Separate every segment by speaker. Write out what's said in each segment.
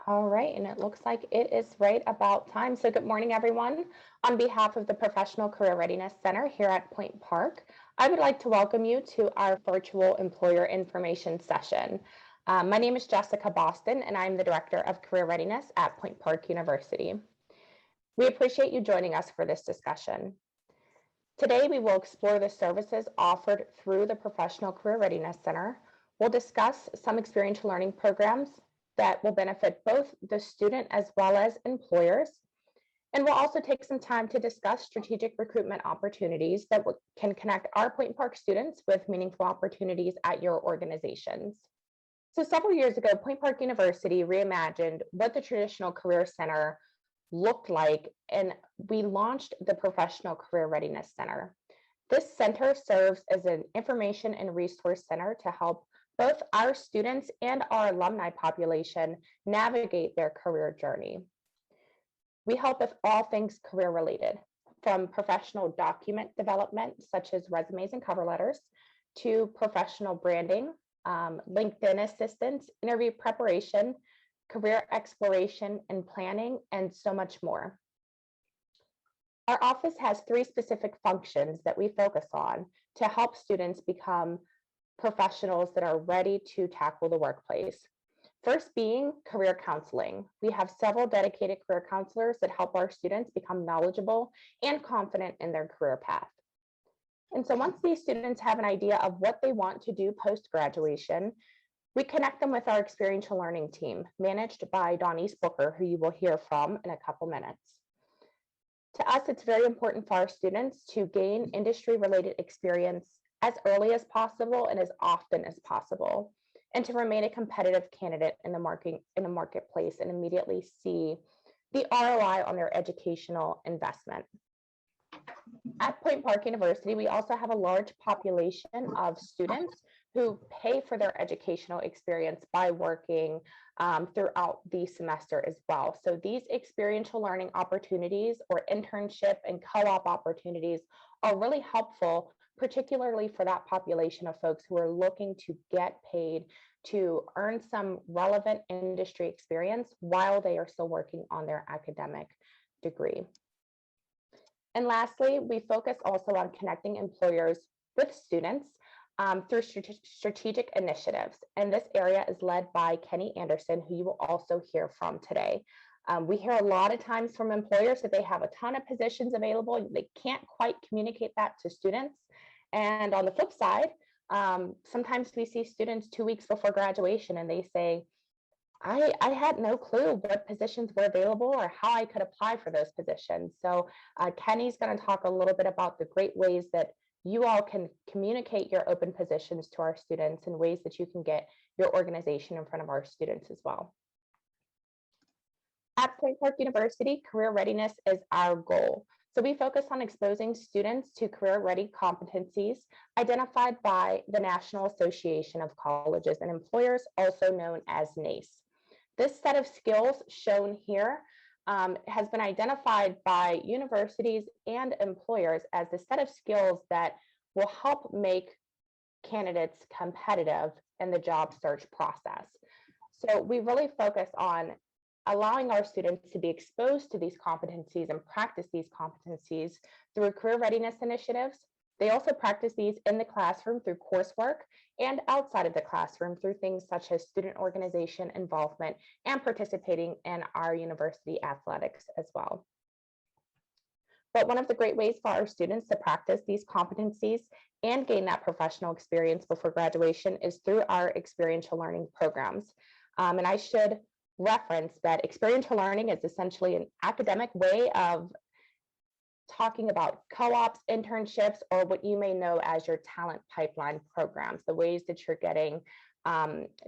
Speaker 1: All right, and it looks like it is right about time. So good morning, everyone. On behalf of the Professional Career Readiness Center here at Point Park, I would like to welcome you to our virtual employer information session. My name is Jessica Boston, and I'm the Director of Career Readiness at Point Park University. We appreciate you joining us for this discussion. Today, we will explore the services offered through the Professional Career Readiness Center. We'll discuss some experiential learning programs that will benefit both the student as well as employers. And we'll also take some time to discuss strategic recruitment opportunities that can connect our Point Park students with meaningful opportunities at your organizations. So several years ago, Point Park University reimagined what the traditional career center looked like, and we launched the Professional Career Readiness Center. This center serves as an information and resource center to help both our students and our alumni population navigate their career journey. We help with all things career related, from professional document development, such as resumes and cover letters, to professional branding, LinkedIn assistance, interview preparation, career exploration and planning, and so much more. Our office has three specific functions that we focus on to help students become professionals that are ready to tackle the workplace. First being career counseling. We have several dedicated career counselors that help our students become knowledgeable and confident in their career path. And so once these students have an idea of what they want to do post-graduation, we connect them with our experiential learning team, managed by Donnice Booker, who you will hear from in a couple minutes. To us, it's very important for our students to gain industry-related experience as early as possible and as often as possible, and to remain a competitive candidate in the marketplace and immediately see the ROI on their educational investment. At Point Park University, we also have a large population of students who pay for their educational experience by working throughout the semester as well. So these experiential learning opportunities or internship and co-op opportunities are really helpful, particularly for that population of folks who are looking to get paid to earn some relevant industry experience while they are still working on their academic degree. And lastly, we focus also on connecting employers with students through strategic initiatives. And this area is led by Kenny Anderson, who you will also hear from today. We hear a lot of times from employers that they have a ton of positions available. They can't quite communicate that to students. And on the flip side, sometimes we see students 2 weeks before graduation and they say, I had no clue what positions were available or how I could apply for those positions. So Kenny's going to talk a little bit about the great ways that you all can communicate your open positions to our students and ways that you can get your organization in front of our students as well. At Point Park University, career readiness is our goal. So we focus on exposing students to career-ready competencies identified by the National Association of Colleges and Employers, also known as NACE. This set of skills shown here has been identified by universities and employers as the set of skills that will help make candidates competitive in the job search process. So we really focus on allowing our students to be exposed to these competencies and practice these competencies through career readiness initiatives. They also practice these in the classroom through coursework and outside of the classroom through things such as student organization involvement and participating in our university athletics as well. But one of the great ways for our students to practice these competencies and gain that professional experience before graduation is through our experiential learning programs. And I should reference that experiential learning is essentially an academic way of talking about co-ops, internships, or what you may know as your talent pipeline programs, the ways that you're getting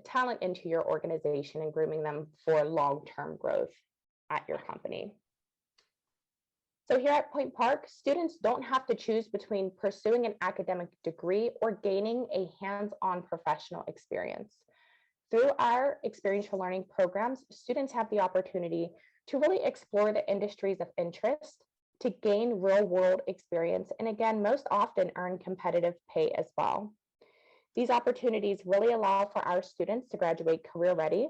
Speaker 1: talent into your organization and grooming them for long-term growth at your company. So here at Point Park, students don't have to choose between pursuing an academic degree or gaining a hands-on professional experience. Through our experiential learning programs, students have the opportunity to really explore the industries of interest, to gain real-world experience, and again, most often earn competitive pay as well. These opportunities really allow for our students to graduate career ready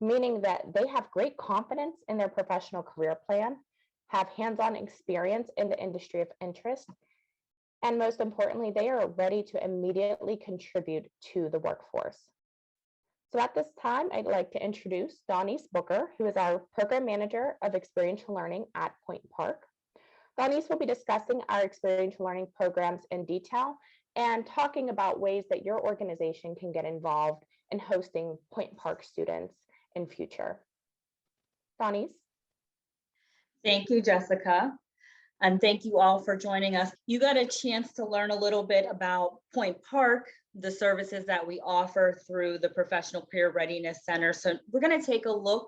Speaker 1: meaning that they have great confidence in their professional career plan, have hands-on experience in the industry of interest, and most importantly, they are ready to immediately contribute to the workforce. So at this time, I'd like to introduce Donnice Booker, who is our Program Manager of Experiential Learning at Point Park. Donnice will be discussing our experiential learning programs in detail and talking about ways that your organization can get involved in hosting Point Park students in future. Donnice?
Speaker 2: Thank you, Jessica. And thank you all for joining us. You got a chance to learn a little bit about Point Park, the services that we offer through the Professional Career Readiness Center. So we're going to take a look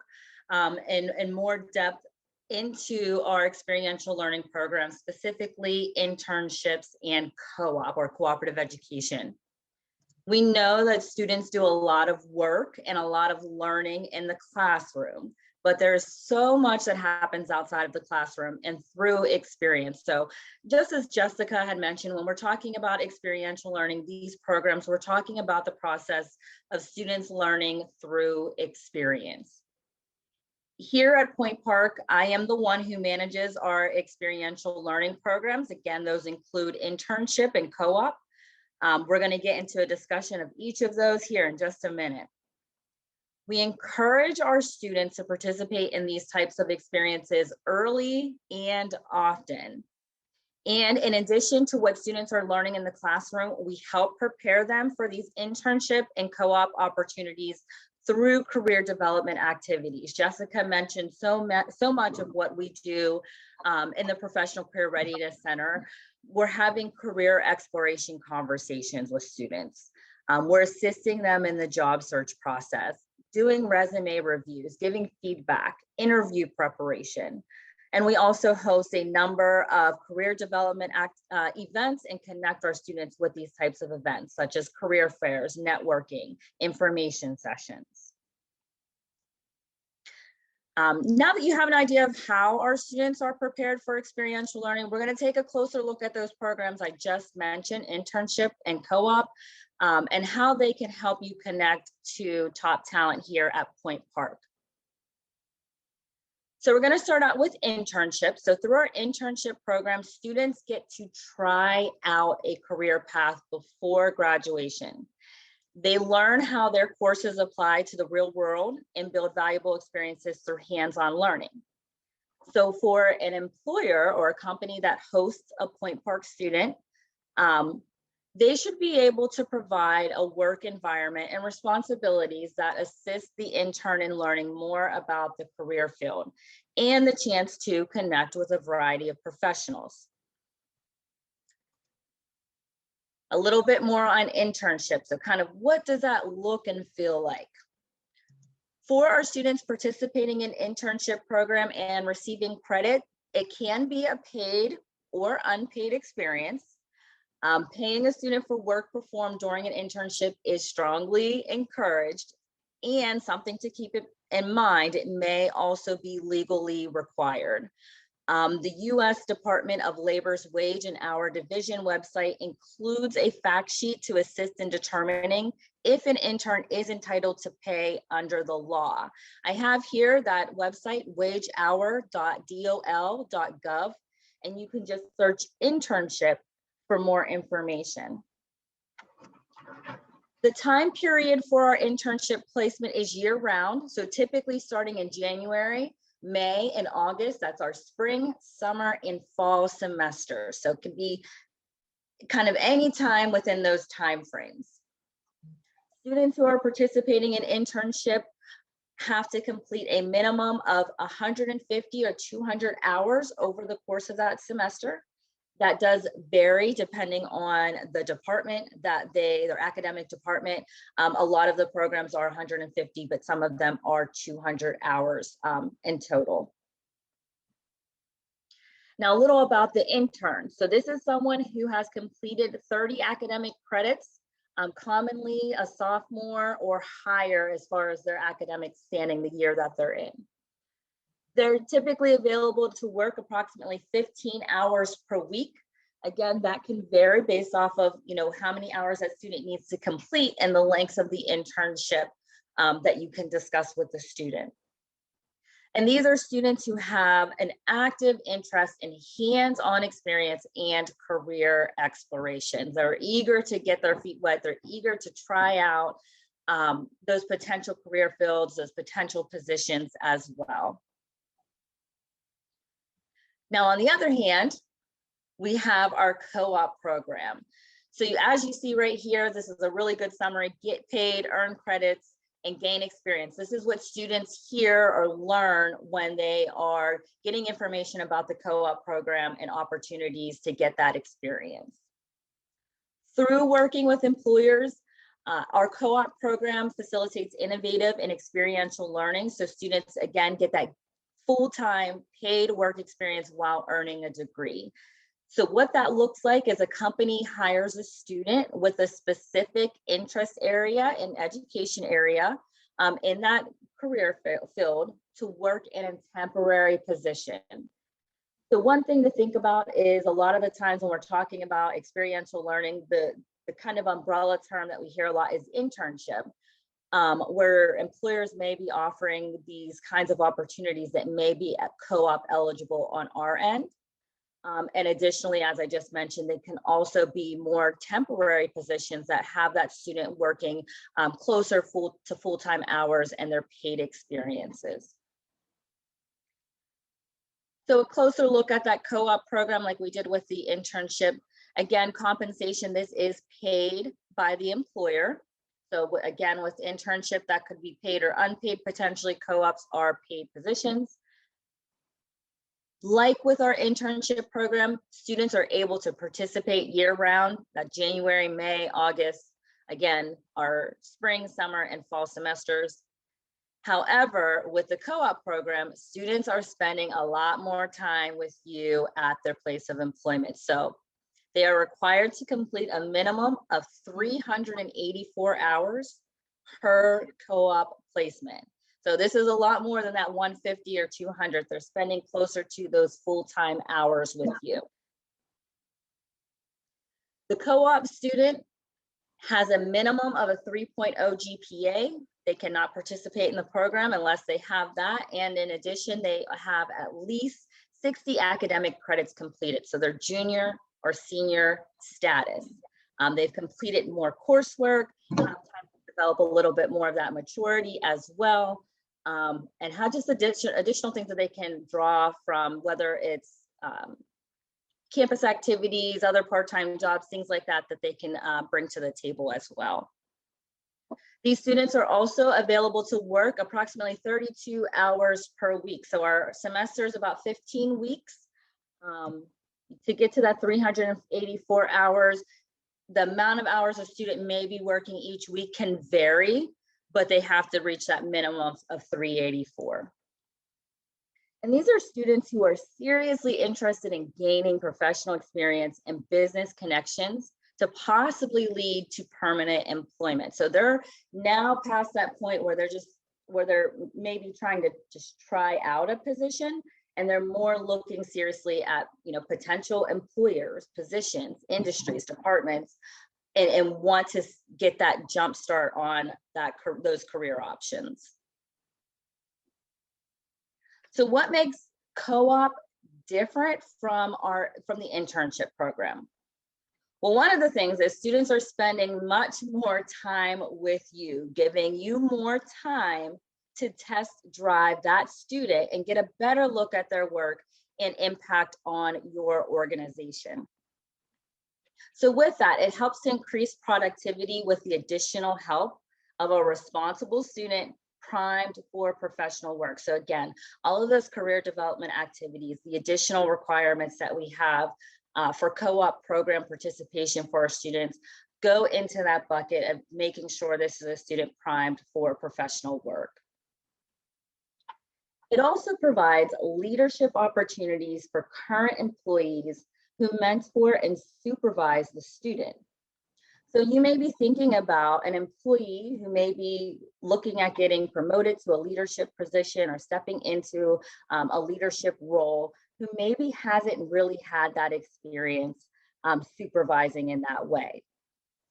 Speaker 2: in more depth into our experiential learning program, specifically internships and co-op or cooperative education. We know that students do a lot of work and a lot of learning in the classroom, but there's so much that happens outside of the classroom and through experience. So just as Jessica had mentioned, when we're talking about experiential learning, these programs, we're talking about the process of students learning through experience. Here at Point Park, I am the one who manages our experiential learning programs. Again, those include internship and co-op. We're going to get into a discussion of each of those here in just a minute. We encourage our students to participate in these types of experiences early and often. And in addition to what students are learning in the classroom, we help prepare them for these internship and co-op opportunities through career development activities. Jessica mentioned so much of what we do in the Professional Career Readiness Center. We're having career exploration conversations with students. We're assisting them in the job search process, doing resume reviews, giving feedback, interview preparation. And we also host a number of career development events and connect our students with these types of events, such as career fairs, networking, information sessions. Now that you have an idea of how our students are prepared for experiential learning, we're going to take a closer look at those programs I just mentioned, internship and co-op, and how they can help you connect to top talent here at Point Park. So we're going to start out with internships. So through our internship program, students get to try out a career path before graduation. They learn how their courses apply to the real world and build valuable experiences through hands-on learning. So for an employer or a company that hosts a Point Park student, they should be able to provide a work environment and responsibilities that assist the intern in learning more about the career field and the chance to connect with a variety of professionals. A little bit more on internships. So kind of what does that look and feel like? For our students participating in internship program and receiving credit, it can be a paid or unpaid experience. Paying a student for work performed during an internship is strongly encouraged, and something to keep in mind, it may also be legally required. The U.S. Department of Labor's Wage and Hour Division website includes a fact sheet to assist in determining if an intern is entitled to pay under the law. I have here that website, wagehour.dol.gov, and you can just search internship for more information. The time period for our internship placement is year-round, so typically starting in January, May, and August. That's our spring, summer, and fall semester. So it can be kind of any time within those time frames. Students who are participating in internship have to complete a minimum of 150 or 200 hours over the course of that semester. That does vary depending on the department that their academic department. A lot of the programs are 150, but some of them are 200 hours in total. Now, a little about the intern. So this is someone who has completed 30 academic credits, commonly a sophomore or higher as far as their academic standing the year that they're in. They're typically available to work approximately 15 hours per week. Again, that can vary based off of how many hours that student needs to complete and the lengths of the internship that you can discuss with the student. And these are students who have an active interest in hands-on experience and career exploration. They're eager to get their feet wet. They're eager to try out those potential career fields, those potential positions as well. Now, on the other hand, we have our co-op program. So as you see right here, this is a really good summary: get paid, earn credits, and gain experience. This is what students hear or learn when they are getting information about the co-op program and opportunities to get that experience. Through working with employers, our co-op program facilitates innovative and experiential learning. So students, again, get that full-time paid work experience while earning a degree. So what that looks like is a company hires a student with a specific interest area and education area in that career field to work in a temporary position. The one thing to think about is a lot of the times when we're talking about experiential learning, the kind of umbrella term that we hear a lot is internship, where employers may be offering these kinds of opportunities that may be co-op eligible on our end. And additionally, as I just mentioned, they can also be more temporary positions that have that student working closer to full-time hours and their paid experiences. So a closer look at that co-op program like we did with the internship. Again, compensation, this is paid by the employer. So again, with internship, that could be paid or unpaid. Potentially, co-ops are paid positions. Like with our internship program, students are able to participate year-round, that January, May, August, again, our spring, summer, and fall semesters. However, with the co-op program, students are spending a lot more time with you at their place of employment. So they are required to complete a minimum of 384 hours per co-op placement. So this is a lot more than that 150 or 200. They're spending closer to those full-time hours with you. The co-op student has a minimum of a 3.0 GPA. They cannot participate in the program unless they have that. And in addition, they have at least 60 academic credits completed. So they're junior or senior status. They've completed more coursework, have time to develop a little bit more of that maturity as well. And have just additional things that they can draw from, whether it's campus activities, other part-time jobs, things like that, that they can bring to the table as well. These students are also available to work approximately 32 hours per week. So our semester is about 15 weeks. To get to that 384 hours, the amount of hours a student may be working each week can vary, but they have to reach that minimum of 384. And these are students who are seriously interested in gaining professional experience and business connections to possibly lead to permanent employment. So they're now past that point where they're maybe trying to just try out a position, and they're more looking seriously at, potential employers, positions, industries, departments, and want to get that jump start on those career options. So what makes co-op different from the internship program? Well, one of the things is students are spending much more time with you, giving you more time to test drive that student and get a better look at their work and impact on your organization. So with that, it helps to increase productivity with the additional help of a responsible student primed for professional work. So again, all of those career development activities, the additional requirements that we have for co-op program participation for our students go into that bucket of making sure this is a student primed for professional work. It also provides leadership opportunities for current employees who mentor and supervise the student. So you may be thinking about an employee who may be looking at getting promoted to a leadership position or stepping into a leadership role, who maybe hasn't really had that experience supervising in that way.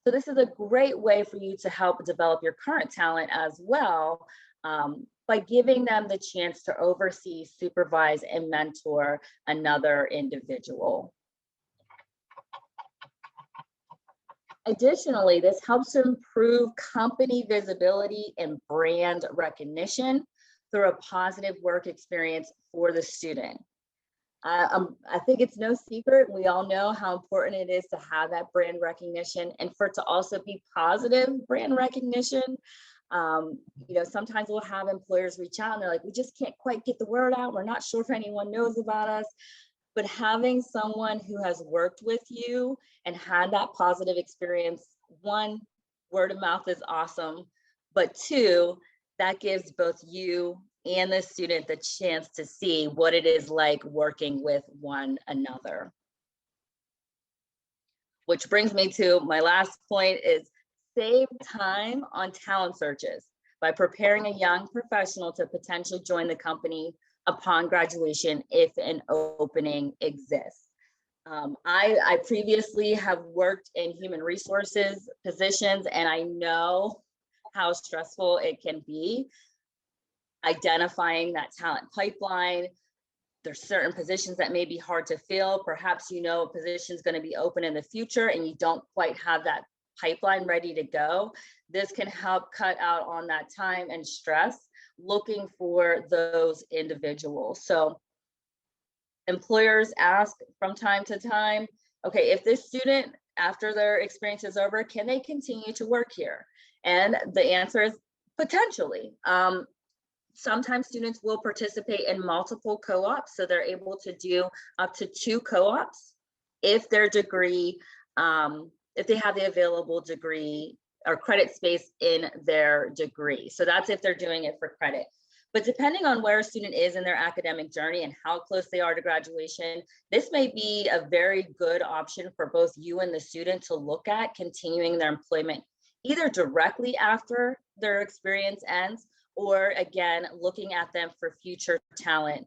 Speaker 2: So this is a great way for you to help develop your current talent as well, by giving them the chance to oversee, supervise, and mentor another individual. Additionally, this helps to improve company visibility and brand recognition through a positive work experience for the student. I think it's no secret. We all know how important it is to have that brand recognition, and for it to also be positive brand recognition. Sometimes we'll have employers reach out and they're like, we just can't quite get the word out. We're not sure if anyone knows about us. But having someone who has worked with you and had that positive experience, one, word of mouth is awesome, but two, that gives both you and the student the chance to see what it is like working with one another. Which brings me to my last point, is save time on talent searches by preparing a young professional to potentially join the company upon graduation if an opening exists. I previously have worked in human resources positions, and I know how stressful it can be identifying that talent pipeline. There's certain positions that may be hard to fill. Perhaps a position is going to be open in the future and you don't quite have that pipeline ready to go. This can help cut out on that time and stress looking for those individuals. So employers ask from time to time, okay, if this student, after their experience is over, can they continue to work here? And the answer is potentially. Sometimes students will participate in multiple co-ops, so they're able to do up to 2 co-ops if their degree, if they have the available degree or credit space in their degree. So that's if they're doing it for credit. But depending on where a student is in their academic journey and how close they are to graduation, this may be a very good option for both you and the student to look at continuing their employment either directly after their experience ends, or again, looking at them for future talent,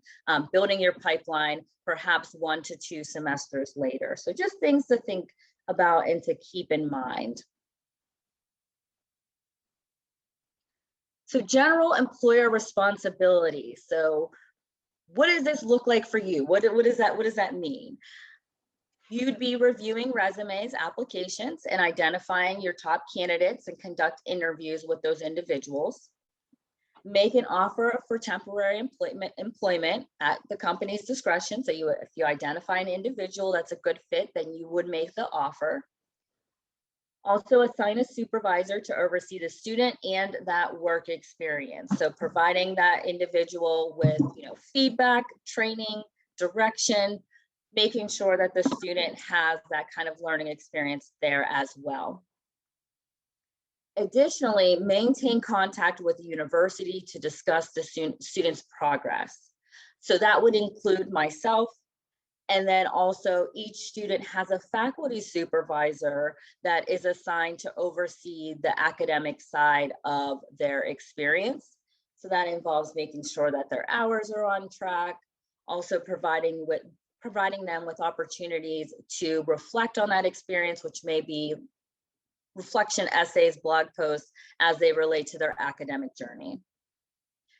Speaker 2: building your pipeline, perhaps 1 to 2 semesters later. So just things to think about and to keep in mind. So general employer responsibility. So what does this look like for you? What does that mean? You'd be reviewing resumes, applications, and identifying your top candidates and conduct interviews with those individuals. Make an offer for temporary employment at the company's discretion. So if you identify an individual that's a good fit, then you would make the offer. Also assign a supervisor to oversee the student and that work experience. So providing that individual with feedback, training, direction, making sure that the student has that kind of learning experience there as well. Additionally, maintain contact with the university to discuss the student's progress. So that would include myself, and then also each student has a faculty supervisor that is assigned to oversee the academic side of their experience. So that involves making sure that their hours are on track, also providing them with opportunities to reflect on that experience, which may be reflection essays, blog posts as they relate to their academic journey.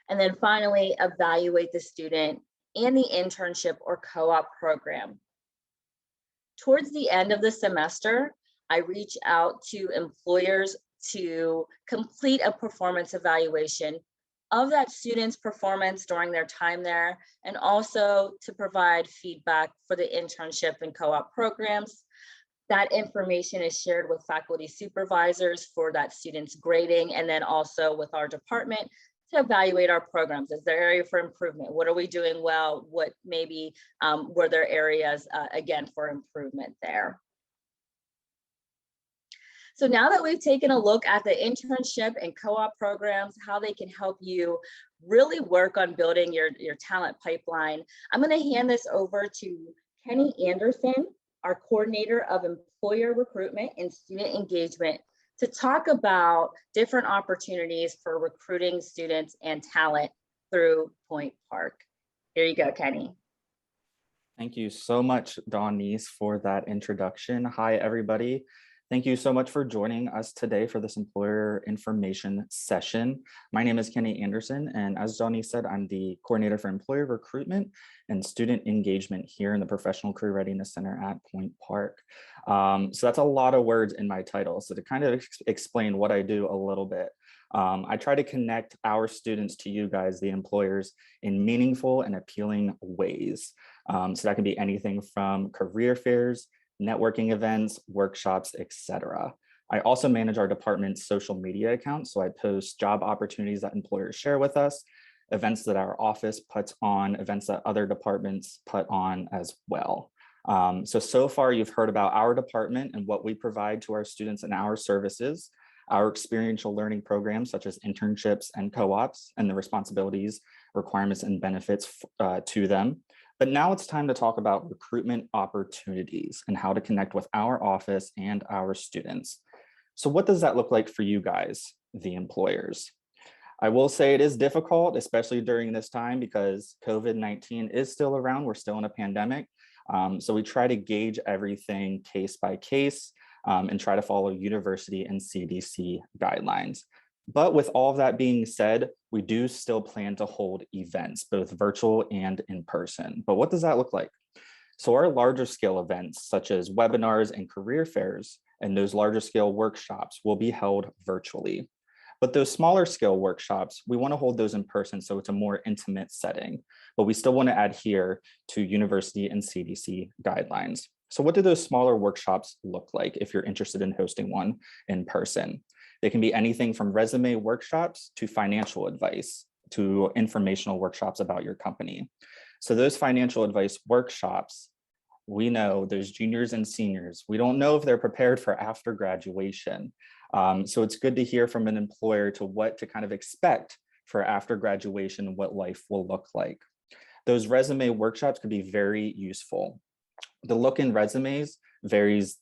Speaker 2: And then finally, evaluate the student and the internship or co-op program. Towards the end of the semester, I reach out to employers to complete a performance evaluation of that student's performance during their time there, and also to provide feedback for the internship and co-op programs. That information is shared with faculty supervisors for that student's grading, and then also with our department to evaluate our programs. Is there area for improvement? What are we doing well? What maybe were there areas, again, for improvement there? So now that we've taken a look at the internship and co-op programs, how they can help you really work on building your talent pipeline, I'm going to hand this over to Kenny Anderson, our coordinator of employer recruitment and student engagement, to talk about different opportunities for recruiting students and talent through Point Park. Here you go, Kenny.
Speaker 3: Thank you so much, Dawnese, for that introduction. Hi, everybody. Thank you so much for joining us today for this employer information session. My name is Kenny Anderson, and as Johnny said, I'm the coordinator for employer recruitment and student engagement here in the Professional Career Readiness Center at Point Park. So that's a lot of words in my title. So to kind of explain what I do a little bit, I try to connect our students to you guys, the employers, in meaningful and appealing ways. So that can be anything from career fairs, networking events, workshops, etc. I also manage our department's social media account. So I post job opportunities that employers share with us, events that our office puts on, events that other departments put on as well. So far you've heard about our department and what we provide to our students and our services, our experiential learning programs such as internships and co-ops, and the responsibilities, requirements, and benefits to them. But now it's time to talk about recruitment opportunities and how to connect with our office and our students. So what does that look like for you guys, the employers? I will say it is difficult, especially during this time, because COVID-19 is still around. We're still in a pandemic. So we try to gauge everything case by case and try to follow university and CDC guidelines. But with all of that being said, we do still plan to hold events, both virtual and in person. But what does that look like? So our larger scale events, such as webinars and career fairs, and those larger scale workshops will be held virtually. But those smaller scale workshops, we want to hold those in person, so it's a more intimate setting, but we still want to adhere to university and CDC guidelines. So what do those smaller workshops look like if you're interested in hosting one in person? They can be anything from resume workshops to financial advice to informational workshops about your company. So those financial advice workshops, we know there's juniors and seniors. We don't know if they're prepared for after graduation. So it's good to hear from an employer to what to kind of expect for after graduation and what life will look like. Those resume workshops could be very useful. The look in resumes varies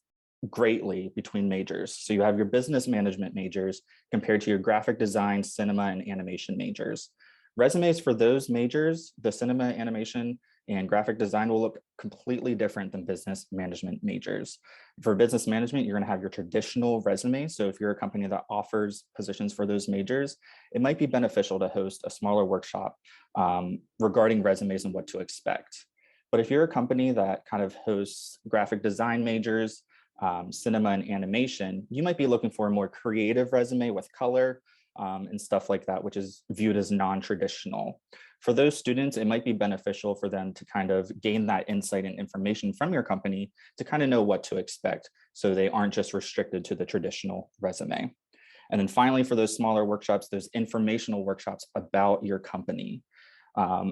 Speaker 3: greatly between majors. So you have your business management majors compared to your graphic design, cinema, and animation majors. Resumes for those majors, the cinema, animation, and graphic design will look completely different than business management majors. For business management, you're going to have your traditional resume. So if you're a company that offers positions for those majors, it might be beneficial to host a smaller workshop regarding resumes and what to expect. But if you're a company that kind of hosts graphic design majors, cinema and animation, you might be looking for a more creative resume with color and stuff like that, which is viewed as non-traditional. For those students, it might be beneficial for them to kind of gain that insight and information from your company to kind of know what to expect, so they aren't just restricted to the traditional resume. And then finally, for those smaller workshops, those informational workshops about your company.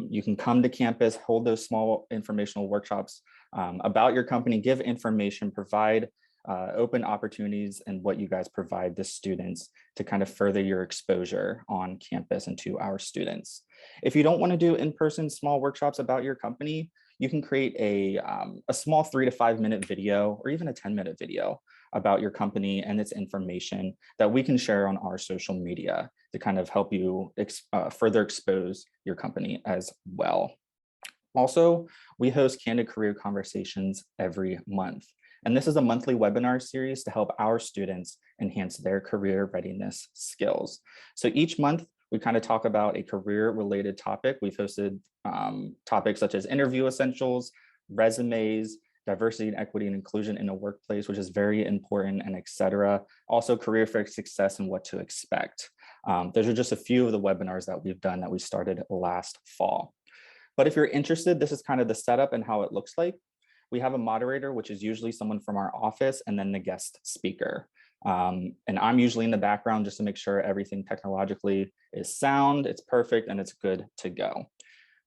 Speaker 3: You can come to campus, hold those small informational workshops about your company, give information, provide open opportunities and what you guys provide the students to kind of further your exposure on campus and to our students. If you don't want to do in-person small workshops about your company, you can create a small 3 to 5 minute video or even a 10-minute video about your company and its information that we can share on our social media to kind of help you further expose your company as well. Also, we host candid career conversations every month. And this is a monthly webinar series to help our students enhance their career readiness skills. So each month, we kind of talk about a career-related topic. We've hosted topics such as interview essentials, resumes, diversity and equity and inclusion in a workplace, which is very important, and et cetera. Also career fair success and what to expect. Those are just a few of the webinars that we've done that we started last fall. But if you're interested, this is kind of the setup and how it looks like. We have a moderator, which is usually someone from our office, and then the guest speaker. And I'm usually in the background just to make sure everything technologically is sound, it's perfect, and it's good to go.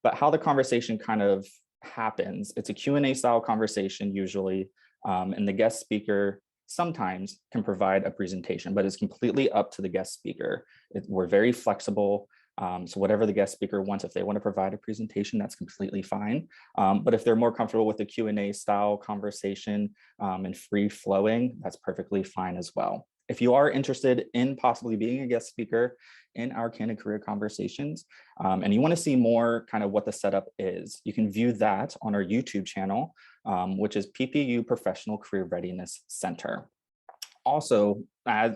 Speaker 3: But how the conversation kind of happens, it's a Q&A style conversation usually, and the guest speaker sometimes can provide a presentation, but it's completely up to the guest speaker. We're very flexible. So whatever the guest speaker wants, if they want to provide a presentation, that's completely fine. But if they're more comfortable with the Q&A style conversation and free flowing, that's perfectly fine as well. If you are interested in possibly being a guest speaker in our Candid Career Conversations, and you want to see more kind of what the setup is, you can view that on our YouTube channel, which is PPU Professional Career Readiness Center. Also,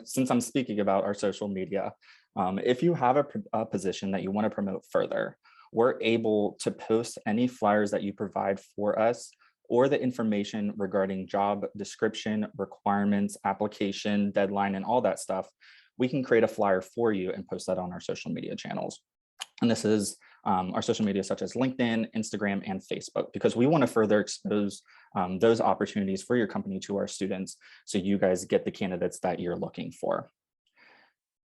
Speaker 3: since I'm speaking about our social media, if you have a position that you want to promote further, we're able to post any flyers that you provide for us or the information regarding job description, requirements, application, deadline, and all that stuff. We can create a flyer for you and post that on our social media channels. And this is our social media such as LinkedIn, Instagram, and Facebook, because we want to further expose those opportunities for your company to our students so you guys get the candidates that you're looking for.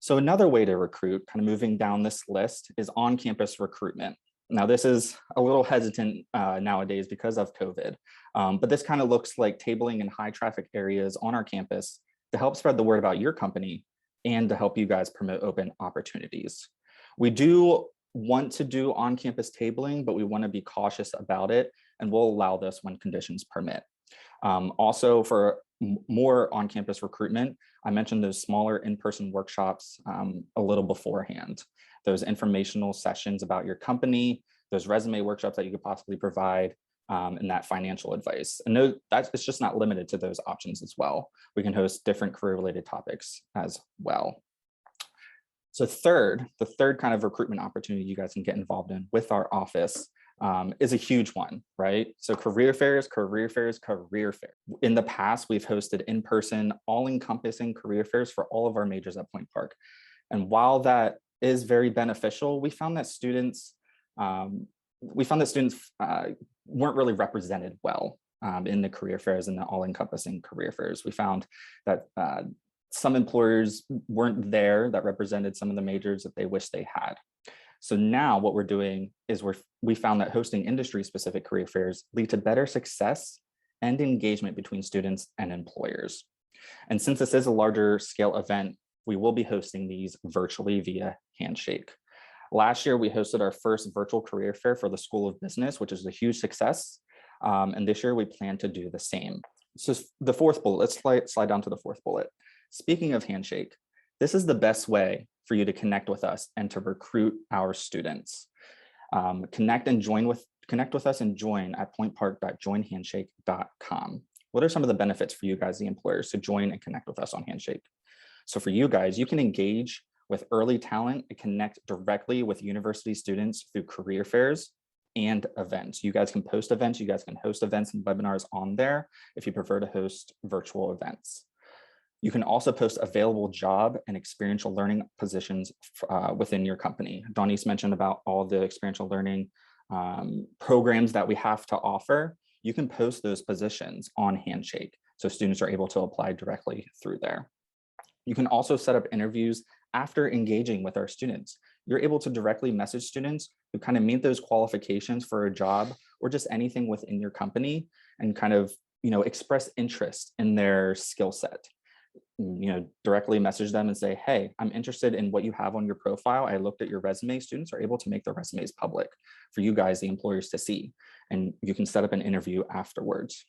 Speaker 3: So another way to recruit, kind of moving down this list, is on-campus recruitment. Now, this is a little hesitant nowadays because of COVID, but this kind of looks like tabling in high traffic areas on our campus to help spread the word about your company and to help you guys promote open opportunities. We do want to do on-campus tabling, but we want to be cautious about it, and we'll allow this when conditions permit. Also, for more on-campus recruitment, I mentioned those smaller in-person workshops a little beforehand. Those informational sessions about your company, those resume workshops that you could possibly provide, and that financial advice. And it's just not limited to those options as well. We can host different career-related topics as well. So the third kind of recruitment opportunity you guys can get involved in with our office is a huge one, right? So career fairs. In the past, we've hosted in-person, all-encompassing career fairs for all of our majors at Point Park. And while that is very beneficial, we found that students weren't really represented well in the career fairs and the all-encompassing career fairs. We found that some employers weren't there that represented some of the majors that they wish they had. So now what we're doing is we found that hosting industry-specific career fairs lead to better success and engagement between students and employers. And since this is a larger scale event, we will be hosting these virtually via Handshake. Last year, we hosted our first virtual career fair for the School of Business, which is a huge success. And this year we plan to do the same. So the fourth bullet, let's slide down to the fourth bullet. Speaking of Handshake, this is the best way for you to connect with us and to recruit our students. Connect with us and join at pointpark.joinhandshake.com. What are some of the benefits for you guys, the employers, to join and connect with us on Handshake? So for you guys, you can engage with early talent and connect directly with university students through career fairs and events. You guys can post events, you guys can host events and webinars on there if you prefer to host virtual events. You can also post available job and experiential learning positions within your company. Donnie's mentioned about all the experiential learning programs that we have to offer. You can post those positions on Handshake, so students are able to apply directly through there. You can also set up interviews after engaging with our students. You're able to directly message students who kind of meet those qualifications for a job or just anything within your company and kind of, express interest in their skill set. Directly message them and say, hey, I'm interested in what you have on your profile. I looked at your resume. Students are able to make their resumes public for you guys, the employers, to see. And you can set up an interview afterwards.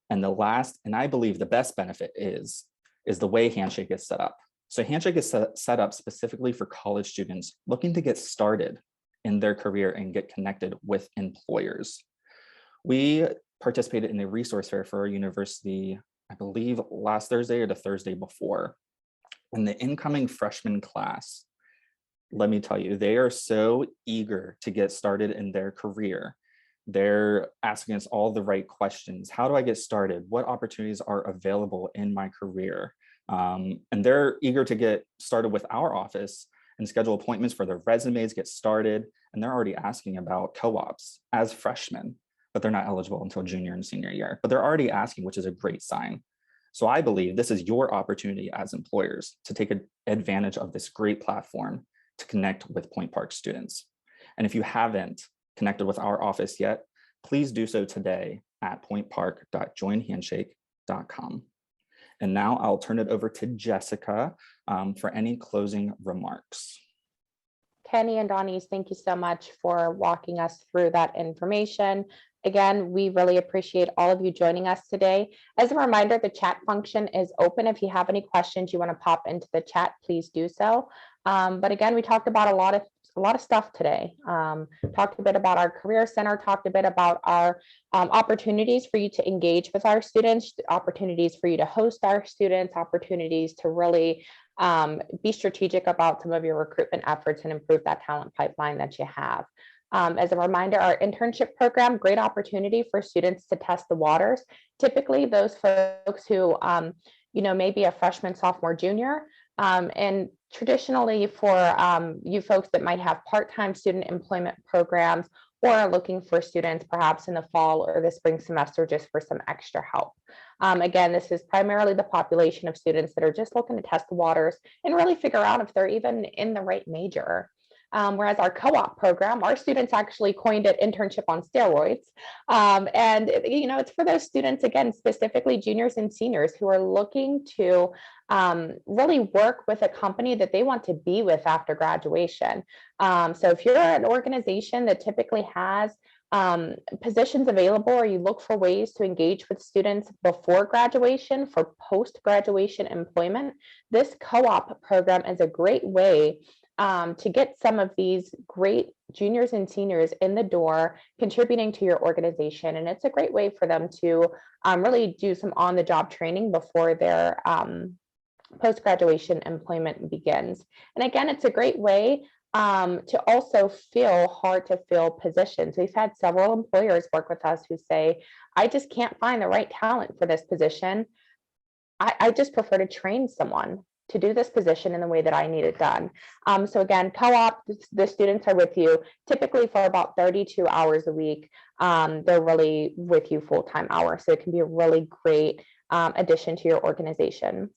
Speaker 3: And the last, and I believe the best benefit is the way Handshake is set up. So Handshake is set up specifically for college students looking to get started in their career and get connected with employers. We participated in a resource fair for our university, I believe last Thursday or the Thursday before. And the incoming freshman class, let me tell you, they are so eager to get started in their career. They're asking us all the right questions. How do I get started? What opportunities are available in my career? And they're eager to get started with our office and schedule appointments for their resumes, get started. And they're already asking about co-ops as freshmen, but they're not eligible until junior and senior year. But they're already asking, which is a great sign. So I believe this is your opportunity as employers to take advantage of this great platform to connect with Point Park students. And if you haven't connected with our office yet, please do so today at pointpark.joinhandshake.com. And now I'll turn it over to Jessica for any closing remarks.
Speaker 1: Kenny and Donnie, thank you so much for walking us through that information. Again, we really appreciate all of you joining us today. As a reminder, the chat function is open. If you have any questions you want to pop into the chat, please do so. But again, we talked about a lot of a lot of stuff today. Talked a bit about our Career Center, talked a bit about our opportunities for you to engage with our students, opportunities for you to host our students, opportunities to really be strategic about some of your recruitment efforts and improve that talent pipeline that you have. As a reminder, our internship program, great opportunity for students to test the waters. Typically, those folks who, maybe a freshman, sophomore, junior, and traditionally for you folks that might have part-time student employment programs or are looking for students perhaps in the fall or the spring semester just for some extra help. Again, this is primarily the population of students that are just looking to test the waters and really figure out if they're even in the right major. Whereas our co-op program, our students actually coined it internship on steroids. It's for those students, again, specifically juniors and seniors who are looking to really work with a company that they want to be with after graduation. So if you're an organization that typically has positions available, or you look for ways to engage with students before graduation for post-graduation employment, this co-op program is a great way to get some of these great juniors and seniors in the door, contributing to your organization. And it's a great way for them to really do some on-the-job training before their post-graduation employment begins. And again, it's a great way to also fill hard to fill positions. We've had several employers work with us who say, I just can't find the right talent for this position. I just prefer to train someone to do this position in the way that I need it done. So again, co-op, the students are with you typically for about 32 hours a week. They're really with you full-time hours. So it can be a really great addition to your organization.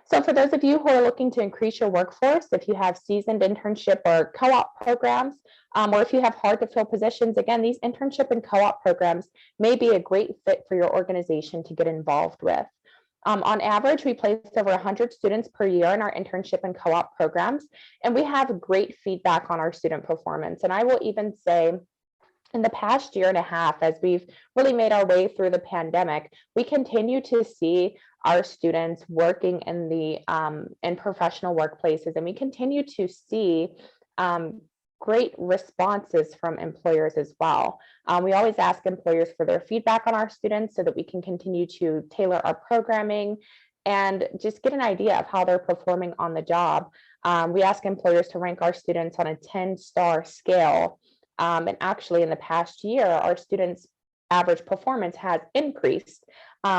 Speaker 1: So for those of you who are looking to increase your workforce, if you have seasoned internship or co-op programs, or if you have hard to fill positions, again, these internship and co-op programs may be a great fit for your organization to get involved with. On average, we place over 100 students per year in our internship and co-op programs, and we have great feedback on our student performance. And I will even say, in the past year and a half, as we've really made our way through the pandemic, we continue to see our students working in the in professional workplaces, and we continue to see great responses from employers as well. We always ask employers for their feedback on our students so that we can continue to tailor our programming and just get an idea of how they're performing on the job. We ask employers to rank our students on a 10-star scale. And actually, in the past year, our students' average performance has increased,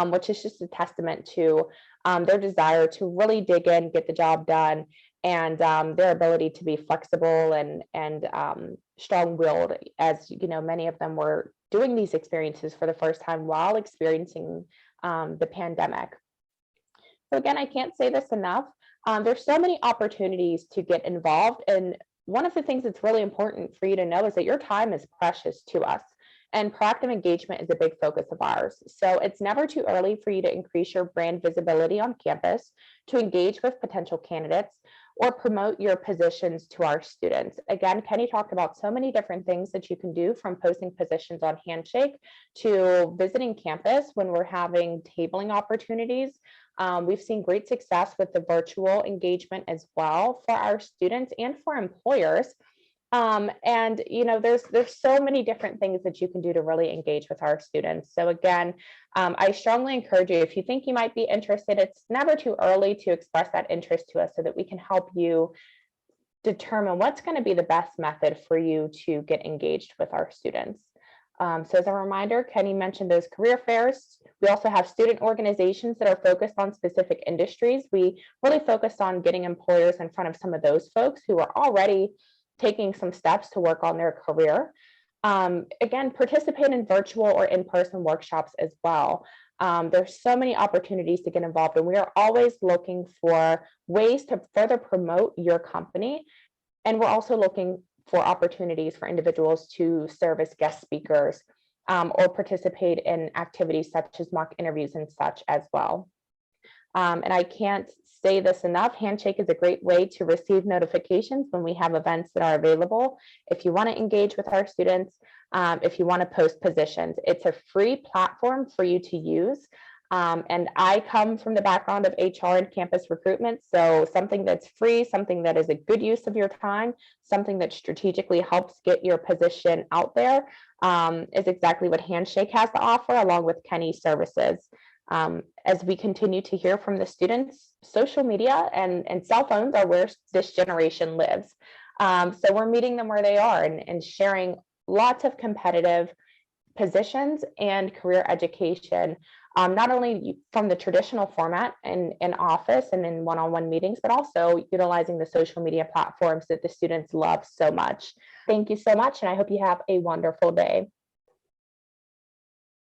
Speaker 1: which is just a testament to their desire to really dig in, get the job done, and their ability to be flexible and strong-willed, as many of them were doing these experiences for the first time while experiencing the pandemic. So again, I can't say this enough. There's so many opportunities to get involved, and one of the things that's really important for you to know is that your time is precious to us, and proactive engagement is a big focus of ours. So it's never too early for you to increase your brand visibility on campus, to engage with potential candidates, or promote your positions to our students. Again, Kenny talked about so many different things that you can do, from posting positions on Handshake to visiting campus when we're having tabling opportunities. We've seen great success with the virtual engagement as well for our students and for employers. There's so many different things that you can do to really engage with our students. So again, I strongly encourage you, if you think you might be interested, it's never too early to express that interest to us so that we can help you determine what's going to be the best method for you to get engaged with our students. So as a reminder, Kenny mentioned those career fairs. We also have student organizations that are focused on specific industries. We really focused on getting employers in front of some of those folks who are already taking some steps to work on their career. Again, participate in virtual or in-person workshops as well. There's so many opportunities to get involved, and we are always looking for ways to further promote your company. And we're also looking for opportunities for individuals to serve as guest speakers or participate in activities such as mock interviews and such as well. And I can't say this enough, Handshake is a great way to receive notifications when we have events that are available. If you want to engage with our students, if you want to post positions, it's a free platform for you to use. And I come from the background of HR and campus recruitment. So something that's free, something that is a good use of your time, something that strategically helps get your position out there is exactly what Handshake has to offer, along with Kenny Services. As we continue to hear from the students, social media and cell phones are where this generation lives. So we're meeting them where they are and sharing lots of competitive positions and career education, not only from the traditional format in office and in one-on-one meetings, but also utilizing the social media platforms that the students love so much. Thank you so much, and I hope you have a wonderful day.